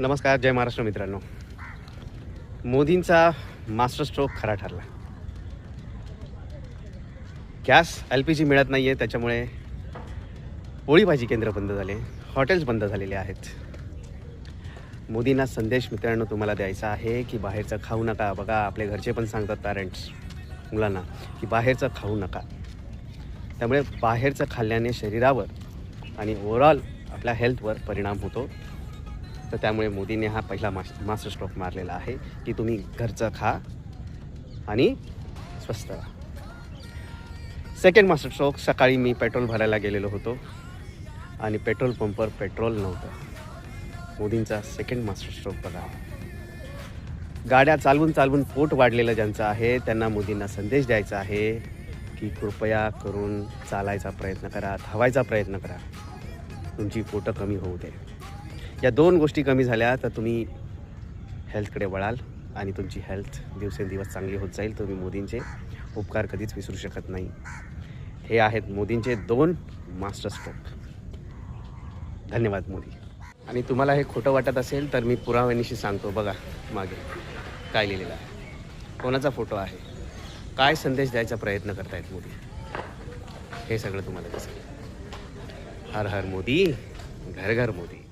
नमस्कार, जय महाराष्ट्र मित्रांनो. मोदींचा मास्टर स्ट्रोक खरा ठरला. गॅस LPG मिळत नाही आहे, त्याच्यामुळे पोळी भाजी केंद्र बंद झाले, हॉटेल्स बंद झालेले आहेत. मोदींना संदेश मित्रांनो तुम्हाला द्यायचा आहे की बाहेरचं खाऊ नका. बघा, आपले घरचे पण सांगतात पॅरेंट्स मुलांना की बाहेरचं खाऊ नका. त्यामुळे बाहेरचं खाल्ल्याने शरीरावर आणि ओव्हरऑल आपल्या हेल्थवर परिणाम होतो. तर त्यामुळे मोदींनी हा पहिला मास्टर स्ट्रोक मारलेला आहे की तुम्ही घरचं खा आणि स्वस्त राहा. सेकंड मास्टर स्ट्रोक, सकाळी मी पेट्रोल भरायला गेलेलो होतो आणि पेट्रोल पंपवर पेट्रोल नव्हतं. मोदींचा सेकंड मास्टर स्ट्रोक बघा. गाड्या चालवून चालवून पोट वाढलेलं ज्यांचं आहे त्यांना मोदींना संदेश द्यायचा आहे की कृपया करून चालायचा प्रयत्न करा, धावायचा प्रयत्न करा, तुमची पोटं कमी होऊ दे. या दोन गोष्टी कमी झाल्या तर तुम्ही हेल्थकडे वळाल आणि तुमची हेल्थ दिवसेंदिवस चांगली होत जाईल. तुम्ही मोदींचे उपकार कधीच विसरू शकत नाही. हे आहेत मोदींचे 2 मास्टर स्ट्रोक. धन्यवाद मोदी. आणि तुम्हाला हे खोटं वाटत असेल तर मी पुराव्यानिशी सांगतो. बघा मागे काय लिहिलेलं आहे, कोणाचा फोटो आहे, काय संदेश द्यायचा प्रयत्न करतायत मोदी, हे सगळं तुम्हाला दिसेल. हर हर मोदी, घर घर मोदी.